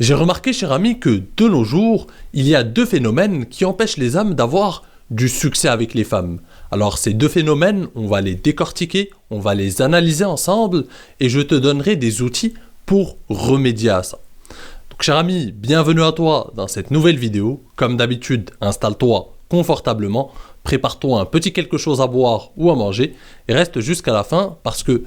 J'ai remarqué, cher ami, que de nos jours, il y a deux phénomènes qui empêchent les hommes d'avoir du succès avec les femmes. Alors ces deux phénomènes, on va les décortiquer, on va les analyser ensemble et je te donnerai des outils pour remédier à ça. Donc cher ami, bienvenue à toi dans cette nouvelle vidéo. Comme d'habitude, installe-toi confortablement, prépare-toi un petit quelque chose à boire ou à manger et reste jusqu'à la fin parce que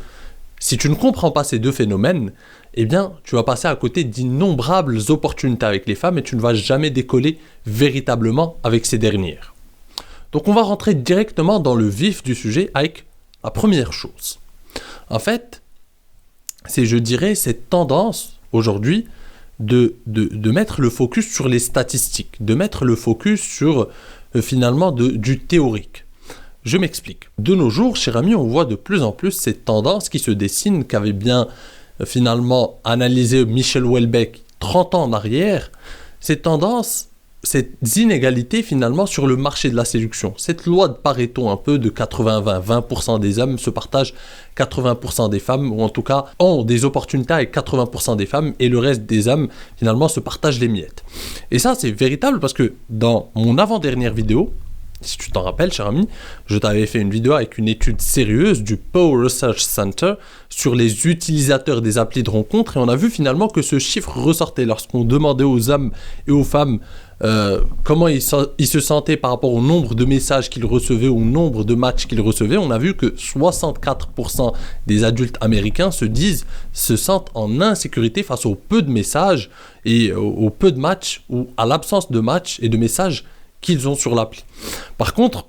si tu ne comprends pas ces deux phénomènes, eh bien, tu vas passer à côté d'innombrables opportunités avec les femmes et tu ne vas jamais décoller véritablement avec ces dernières. Donc, on va rentrer directement dans le vif du sujet avec la première chose. En fait, c'est, je dirais, cette tendance aujourd'hui de mettre le focus sur les statistiques, de mettre le focus sur finalement du théorique. Je m'explique. De nos jours, cher ami, on voit de plus en plus cette tendance qui se dessine qu'avait bien finalement analysé Michel Houellebecq 30 ans en arrière. Cette tendance, cette inégalité finalement sur le marché de la séduction. Cette loi de Pareto un peu de 80-20. 20% des hommes se partagent 80% des femmes, ou en tout cas ont des opportunités avec 80% des femmes et le reste des hommes finalement se partagent les miettes. Et ça c'est véritable parce que dans mon avant-dernière vidéo, si tu t'en rappelles, cher ami, je t'avais fait une vidéo avec une étude sérieuse du Pew Research Center sur les utilisateurs des applis de rencontre et on a vu finalement que ce chiffre ressortait lorsqu'on demandait aux hommes et aux femmes comment ils se sentaient par rapport au nombre de messages qu'ils recevaient, au nombre de matchs qu'ils recevaient. On a vu que 64% des adultes américains se sentent en insécurité face au peu de messages et au peu de matchs ou à l'absence de matchs et de messages qu'ils ont sur l'appli. Par contre,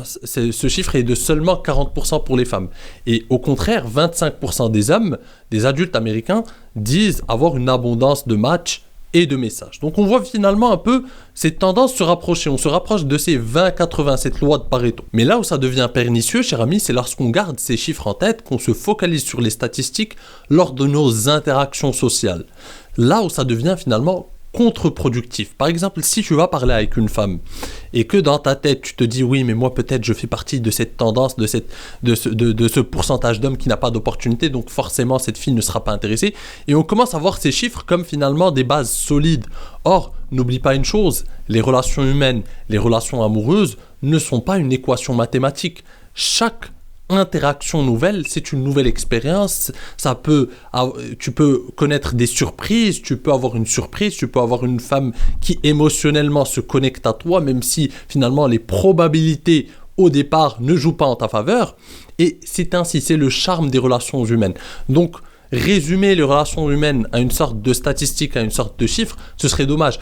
ce chiffre est de seulement 40% pour les femmes. Et au contraire, 25% des hommes, des adultes américains, disent avoir une abondance de matchs et de messages. Donc on voit finalement un peu cette tendance se rapprocher. On se rapproche de ces 20-80, cette loi de Pareto. Mais là où ça devient pernicieux, cher ami, c'est lorsqu'on garde ces chiffres en tête, qu'on se focalise sur les statistiques lors de nos interactions sociales. Là où ça devient finalement contre-productif. Par exemple, si tu vas parler avec une femme et que dans ta tête tu te dis oui mais moi peut-être je fais partie de cette tendance, de ce pourcentage d'hommes qui n'a pas d'opportunité, donc forcément cette fille ne sera pas intéressée, et on commence à voir ces chiffres comme finalement des bases solides. Or, n'oublie pas une chose, les relations humaines, les relations amoureuses ne sont pas une équation mathématique. Chaque interaction nouvelle, c'est une nouvelle expérience. Tu peux connaître des surprises, tu peux avoir une surprise, tu peux avoir une femme qui émotionnellement se connecte à toi, même si finalement les probabilités au départ ne jouent pas en ta faveur. Et c'est ainsi, c'est le charme des relations humaines. Donc, résumer les relations humaines à une sorte de statistique, à une sorte de chiffre, ce serait dommage.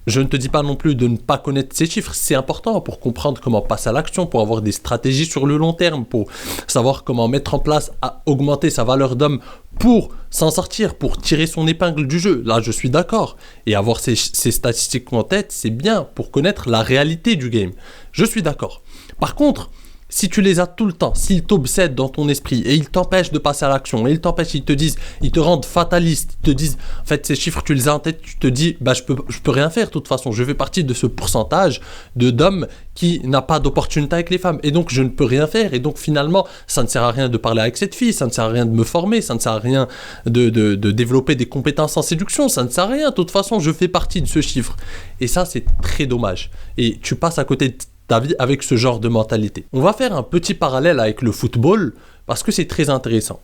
Je ne te dis pas non plus de ne pas connaître ces chiffres, c'est important pour comprendre comment passer à l'action, pour avoir des stratégies sur le long terme, pour savoir comment mettre en place, à augmenter sa valeur d'homme pour s'en sortir, pour tirer son épingle du jeu. Là, je suis d'accord. Et avoir ces statistiques en tête, c'est bien pour connaître la réalité du game. Je suis d'accord. Par contre, si tu les as tout le temps, s'ils t'obsèdent dans ton esprit et ils t'empêchent de passer à l'action, et ils t'empêchent, ils te rendent fataliste, ils te disent, en fait, ces chiffres, tu les as en tête, tu te dis, bah, je peux rien faire de toute façon, je fais partie de ce pourcentage d'hommes qui n'a pas d'opportunité avec les femmes, et donc je ne peux rien faire, et donc finalement, ça ne sert à rien de parler avec cette fille, ça ne sert à rien de me former, ça ne sert à rien de développer des compétences en séduction, ça ne sert à rien, de toute façon, je fais partie de ce chiffre. Et ça, c'est très dommage. Et tu passes à côté de ta vie avec ce genre de mentalité. On va faire un petit parallèle avec le football parce que c'est très intéressant.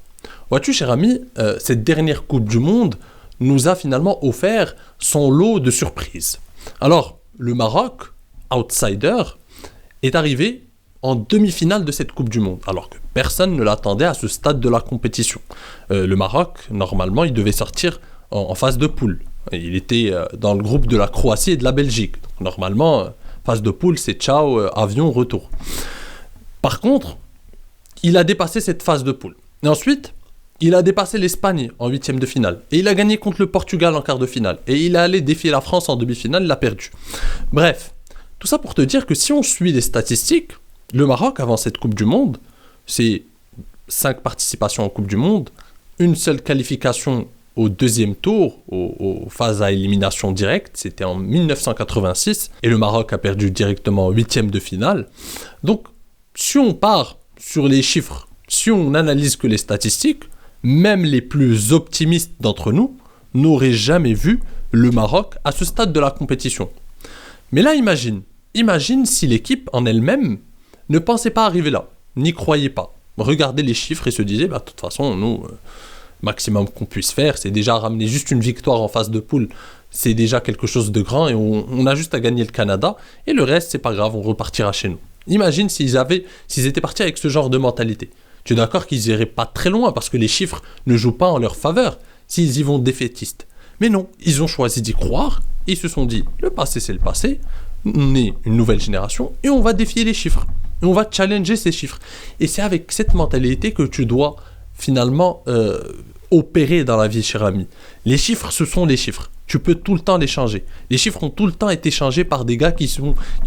Vois-tu, cher ami, cette dernière Coupe du Monde nous a finalement offert son lot de surprises. Alors, le Maroc, outsider, est arrivé en demi-finale de cette Coupe du Monde, alors que personne ne l'attendait à ce stade de la compétition. Le Maroc, normalement, il devait sortir en phase de poule. Il était dans le groupe de la Croatie et de la Belgique. Donc, normalement, phase de poule, c'est ciao, avion, retour. Par contre, il a dépassé cette phase de poule. Et ensuite, il a dépassé l'Espagne en 8e de finale. Et il a gagné contre le Portugal en quart de finale. Et il est allé défier la France en demi-finale, il l'a perdu. Bref, tout ça pour te dire que si on suit les statistiques, le Maroc, avant cette Coupe du Monde, c'est 5 participations en Coupe du Monde, une seule qualification au deuxième tour, aux phases à élimination directe, c'était en 1986, et le Maroc a perdu directement en 8e de finale. Donc, si on part sur les chiffres, si on analyse que les statistiques, même les plus optimistes d'entre nous n'auraient jamais vu le Maroc à ce stade de la compétition. Mais là, imagine si l'équipe en elle-même ne pensait pas arriver là, n'y croyait pas, regardait les chiffres et se disait, de toute façon, nous, maximum qu'on puisse faire, c'est déjà ramener juste une victoire en phase de poule, c'est déjà quelque chose de grand et on a juste à gagner le Canada et le reste, c'est pas grave, on repartira chez nous. Imagine s'ils étaient partis avec ce genre de mentalité. Tu es d'accord qu'ils iraient pas très loin parce que les chiffres ne jouent pas en leur faveur s'ils y vont défaitistes. Mais non, ils ont choisi d'y croire, ils se sont dit, le passé c'est le passé, on est une nouvelle génération et on va défier les chiffres. Et on va challenger ces chiffres. Et c'est avec cette mentalité que tu dois finalement opérer dans la vie, cher ami. Les chiffres, ce sont les chiffres. Tu peux tout le temps les changer. Les chiffres ont tout le temps été changés par des gars qui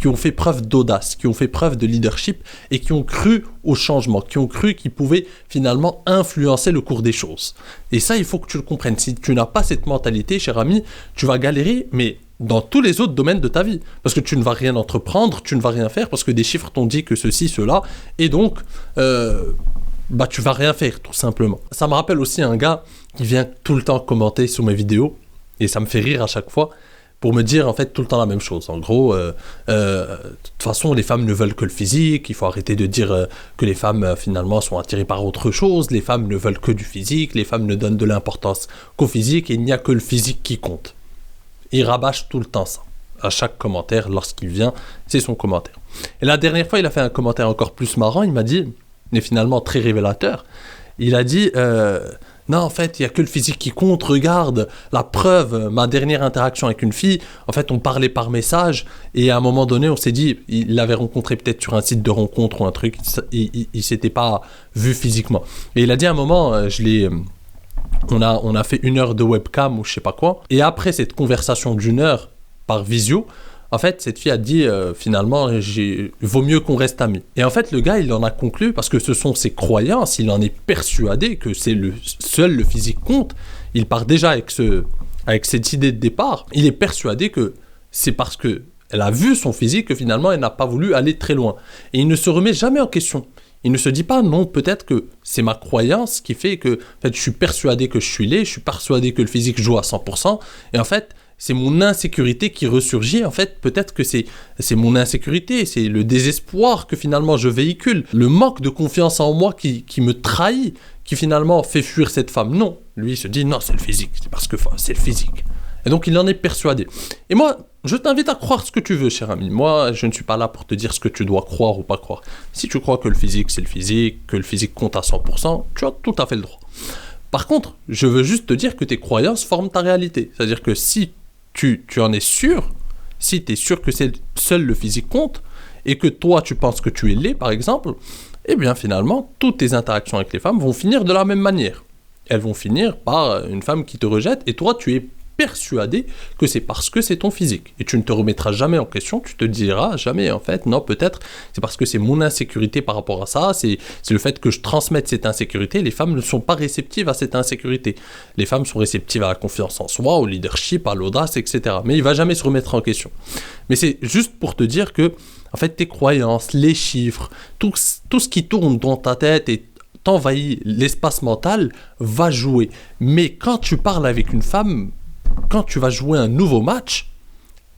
ont fait preuve d'audace, qui ont fait preuve de leadership et qui ont cru au changement, qui ont cru qu'ils pouvaient finalement influencer le cours des choses. Et ça, il faut que tu le comprennes. Si tu n'as pas cette mentalité, cher ami, tu vas galérer, mais dans tous les autres domaines de ta vie. Parce que tu ne vas rien entreprendre, tu ne vas rien faire, parce que des chiffres t'ont dit que ceci, cela, et donc, tu vas rien faire, tout simplement. Ça me rappelle aussi un gars qui vient tout le temps commenter sur mes vidéos, et ça me fait rire à chaque fois, pour me dire en fait tout le temps la même chose. En gros, de toute façon, les femmes ne veulent que le physique, il faut arrêter de dire que les femmes finalement sont attirées par autre chose, les femmes ne veulent que du physique, les femmes ne donnent de l'importance qu'au physique, et il n'y a que le physique qui compte. Il rabâche tout le temps ça. À chaque commentaire, lorsqu'il vient, c'est son commentaire. Et la dernière fois, il a fait un commentaire encore plus marrant, il m'a dit, mais finalement très révélateur, il a dit... non, en fait, il n'y a que le physique qui compte. Regarde, la preuve, ma dernière interaction avec une fille, en fait, on parlait par message et à un moment donné, on s'est dit, il l'avait rencontré peut-être sur un site de rencontre ou un truc, il ne s'était pas vu physiquement. Et il a dit à un moment, on a fait 1 heure de webcam ou je sais pas quoi, et après cette conversation d'1 heure par visio, en fait, cette fille a dit, finalement, vaut mieux qu'on reste amis. Et en fait, le gars, il en a conclu, parce que ce sont ses croyances, il en est persuadé que seul le physique compte. Il part déjà avec cette idée de départ. Il est persuadé que c'est parce qu'elle a vu son physique que finalement, elle n'a pas voulu aller très loin. Et il ne se remet jamais en question. Il ne se dit pas, non, peut-être que c'est ma croyance qui fait que, en fait, je suis persuadé que je suis laid, je suis persuadé que le physique joue à 100%, et en fait, c'est mon insécurité qui ressurgit. En fait, peut-être que c'est mon insécurité, c'est le désespoir que finalement je véhicule, le manque de confiance en moi qui me trahit, qui finalement fait fuir cette femme. Non, lui il se dit non, c'est le physique, c'est parce que c'est le physique. Et donc il en est persuadé. Et moi, je t'invite à croire ce que tu veux, cher ami. Moi, je ne suis pas là pour te dire ce que tu dois croire ou pas croire. Si tu crois que le physique c'est le physique, que le physique compte à 100%, tu as tout à fait le droit. Par contre, je veux juste te dire que tes croyances forment ta réalité. C'est-à-dire que si tu en es sûr, si tu es sûr que seul le physique compte, et que toi tu penses que tu es laid par exemple, eh bien finalement, toutes tes interactions avec les femmes vont finir de la même manière. Elles vont finir par une femme qui te rejette, et toi tu es persuadé que c'est parce que c'est ton physique. Et tu ne te remettras jamais en question, tu te diras jamais en fait, non peut-être c'est parce que c'est mon insécurité par rapport à ça, c'est le fait que je transmette cette insécurité. Les femmes ne sont pas réceptives à cette insécurité. Les femmes sont réceptives à la confiance en soi, au leadership, à l'audace, etc. Mais il ne va jamais se remettre en question. Mais c'est juste pour te dire que en fait tes croyances, les chiffres, tout ce qui tourne dans ta tête et t'envahit l'espace mental va jouer. Mais quand tu parles avec une femme, quand tu vas jouer un nouveau match,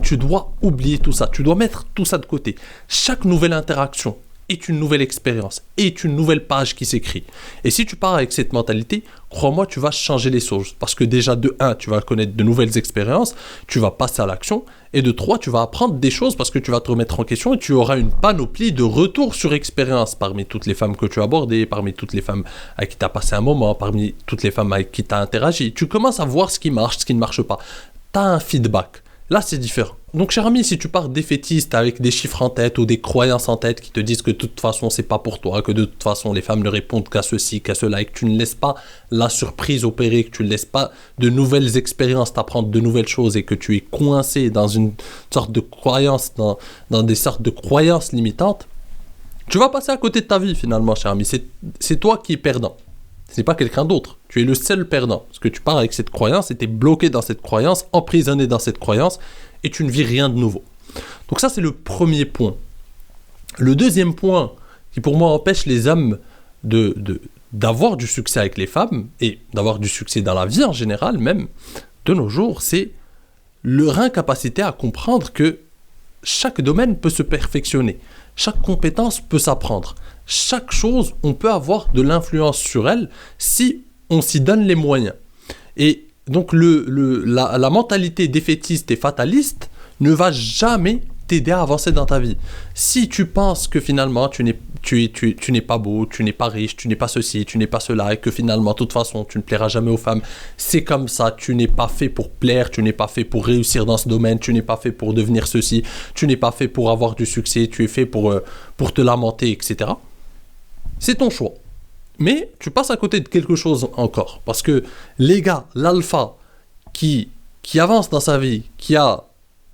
tu dois oublier tout ça. Tu dois mettre tout ça de côté. Chaque nouvelle interaction est une nouvelle expérience, est une nouvelle page qui s'écrit. Et si tu pars avec cette mentalité, crois-moi, tu vas changer les choses. Parce que déjà, de 1, tu vas connaître de nouvelles expériences, tu vas passer à l'action. Et de 3, tu vas apprendre des choses parce que tu vas te remettre en question et tu auras une panoplie de retours sur expérience parmi toutes les femmes que tu as abordées, parmi toutes les femmes avec qui tu as passé un moment, parmi toutes les femmes avec qui tu as interagi. Tu commences à voir ce qui marche, ce qui ne marche pas. Tu as un feedback. Là, c'est différent. Donc, cher ami, si tu pars défaitiste avec des chiffres en tête ou des croyances en tête qui te disent que de toute façon, c'est pas pour toi, que de toute façon, les femmes ne répondent qu'à ceci, qu'à cela, et que tu ne laisses pas la surprise opérer, que tu ne laisses pas de nouvelles expériences t'apprendre de nouvelles choses et que tu es coincé dans une sorte de croyance, dans des sortes de croyances limitantes, tu vas passer à côté de ta vie, finalement, cher ami. C'est toi qui es perdant. Ce n'est pas quelqu'un d'autre. Tu es le seul perdant. Parce que tu pars avec cette croyance et tu es bloqué dans cette croyance, emprisonné dans cette croyance, et tu ne vis rien de nouveau. Donc ça, c'est le premier point. Le deuxième point qui, pour moi, empêche les hommes d'avoir du succès avec les femmes, et d'avoir du succès dans la vie en général, même, de nos jours, c'est leur incapacité à comprendre que chaque domaine peut se perfectionner, chaque compétence peut s'apprendre, chaque chose, on peut avoir de l'influence sur elle si on s'y donne les moyens. Et donc la mentalité défaitiste et fataliste ne va jamais t'aider à avancer dans ta vie. Si tu penses que finalement tu n'es pas beau, tu n'es pas riche, tu n'es pas ceci, tu n'es pas cela, et que finalement de toute façon tu ne plairas jamais aux femmes, c'est comme ça, tu n'es pas fait pour plaire, tu n'es pas fait pour réussir dans ce domaine, tu n'es pas fait pour devenir ceci, tu n'es pas fait pour avoir du succès, tu es fait pour te lamenter, etc. C'est ton choix. Mais tu passes à côté de quelque chose encore. Parce que les gars, l'alpha qui avance dans sa vie, qui a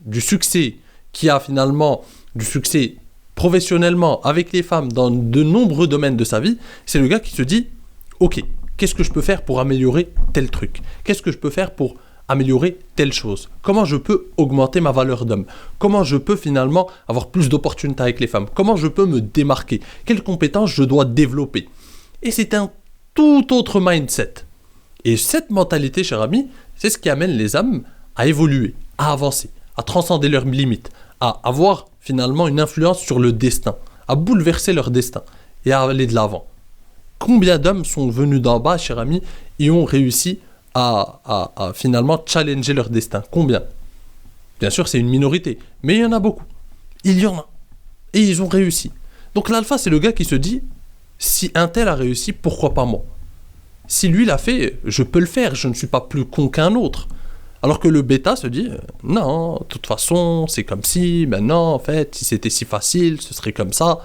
du succès, qui a finalement du succès professionnellement avec les femmes dans de nombreux domaines de sa vie, c'est le gars qui se dit « Ok, qu'est-ce que je peux faire pour améliorer tel truc? Qu'est-ce que je peux faire pour améliorer telle chose? Comment je peux augmenter ma valeur d'homme? Comment je peux finalement avoir plus d'opportunités avec les femmes? Comment je peux me démarquer? Quelles compétences je dois développer ?» Et c'est un tout autre mindset. Et cette mentalité, cher ami, c'est ce qui amène les âmes à évoluer, à avancer, à transcender leurs limites, à avoir finalement une influence sur le destin, à bouleverser leur destin et à aller de l'avant. Combien d'hommes sont venus d'en bas, cher ami, et ont réussi à finalement challenger leur destin? Combien? Bien sûr, c'est une minorité, mais il y en a beaucoup. Il y en a. Et ils ont réussi. Donc l'alpha, c'est le gars qui se dit, si un tel a réussi, pourquoi pas moi? Si lui l'a fait, je peux le faire, je ne suis pas plus con qu'un autre. Alors que le bêta se dit, non, de toute façon, c'est comme si, maintenant, en fait, si c'était si facile, ce serait comme ça.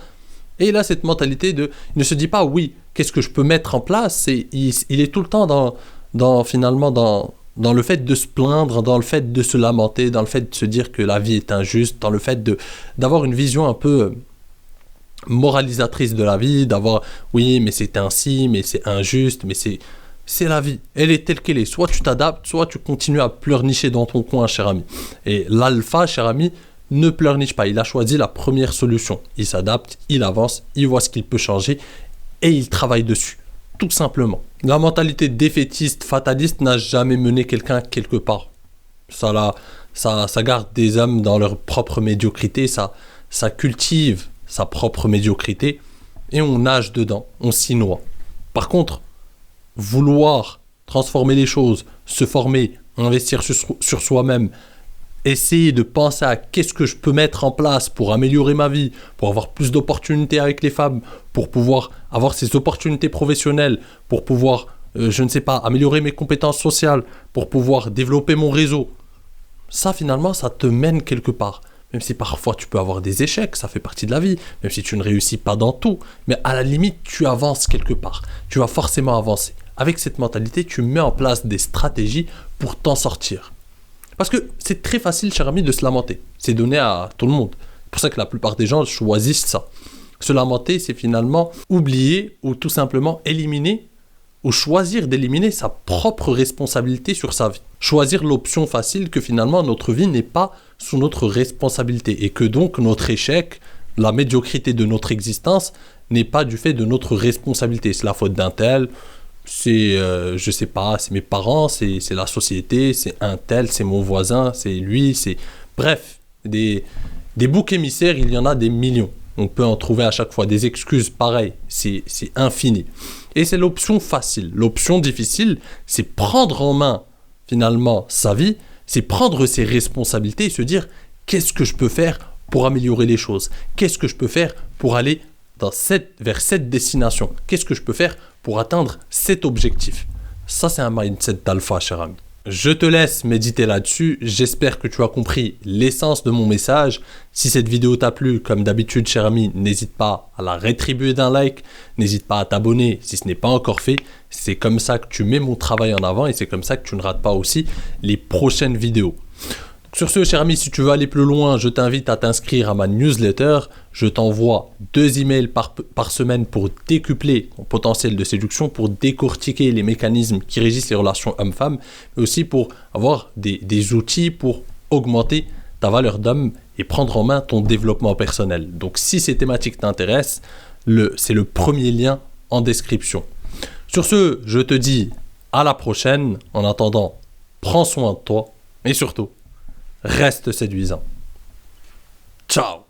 Et il a cette mentalité il ne se dit pas, oui, qu'est-ce que je peux mettre en place? Il est tout le temps finalement, dans le fait de se plaindre, dans le fait de se lamenter, dans le fait de se dire que la vie est injuste, dans le fait d'avoir une vision un peu moralisatrice de la vie, d'avoir, oui, mais c'est ainsi, mais c'est injuste, mais c'est la vie, elle est telle qu'elle est. Soit tu t'adaptes, soit tu continues à pleurnicher dans ton coin, cher ami. Et l'alpha, cher ami, ne pleurniche pas. Il a choisi la première solution. Il s'adapte, il avance, il voit ce qu'il peut changer et il travaille dessus. Tout simplement. La mentalité défaitiste, fataliste n'a jamais mené quelqu'un quelque part. Ça garde des hommes dans leur propre médiocrité, ça cultive sa propre médiocrité et on nage dedans, on s'y noie. Par contre, vouloir transformer les choses, se former, investir sur soi-même, essayer de penser à qu'est-ce que je peux mettre en place pour améliorer ma vie, pour avoir plus d'opportunités avec les femmes, pour pouvoir avoir ces opportunités professionnelles, pour pouvoir, je ne sais pas, améliorer mes compétences sociales, pour pouvoir développer mon réseau. Ça, finalement, ça te mène quelque part. Même si parfois tu peux avoir des échecs, ça fait partie de la vie, même si tu ne réussis pas dans tout, mais à la limite, tu avances quelque part. Tu vas forcément avancer. Avec cette mentalité, tu mets en place des stratégies pour t'en sortir. Parce que c'est très facile, cher ami, de se lamenter. C'est donné à tout le monde. C'est pour ça que la plupart des gens choisissent ça. Se lamenter, c'est finalement oublier ou tout simplement éliminer ou choisir d'éliminer sa propre responsabilité sur sa vie. Choisir l'option facile que finalement notre vie n'est pas sous notre responsabilité et que donc notre échec, la médiocrité de notre existence n'est pas du fait de notre responsabilité. C'est la faute d'un tel, c'est, je sais pas, c'est mes parents, c'est la société, c'est un tel, c'est mon voisin, c'est lui, c'est... Bref, des boucs émissaires, il y en a des millions. On peut en trouver à chaque fois des excuses pareilles, c'est infini. Et c'est l'option facile. L'option difficile, c'est prendre en main finalement sa vie, c'est prendre ses responsabilités et se dire qu'est-ce que je peux faire pour améliorer les choses? Qu'est-ce que je peux faire pour aller vers cette destination? Qu'est-ce que je peux faire pour atteindre cet objectif? Ça, c'est un mindset d'alpha, cher ami. Je te laisse méditer là-dessus. J'espère que tu as compris l'essence de mon message. Si cette vidéo t'a plu, comme d'habitude, cher ami, n'hésite pas à la rétribuer d'un like. N'hésite pas à t'abonner si ce n'est pas encore fait. C'est comme ça que tu mets mon travail en avant et c'est comme ça que tu ne rates pas aussi les prochaines vidéos. Sur ce, cher ami, si tu veux aller plus loin, je t'invite à t'inscrire à ma newsletter. Je t'envoie 2 emails par semaine pour décupler ton potentiel de séduction, pour décortiquer les mécanismes qui régissent les relations hommes-femmes, mais aussi pour avoir des outils pour augmenter ta valeur d'homme et prendre en main ton développement personnel. Donc si ces thématiques t'intéressent, c'est le premier lien en description. Sur ce, je te dis à la prochaine. En attendant, prends soin de toi et surtout, reste séduisant. Ciao!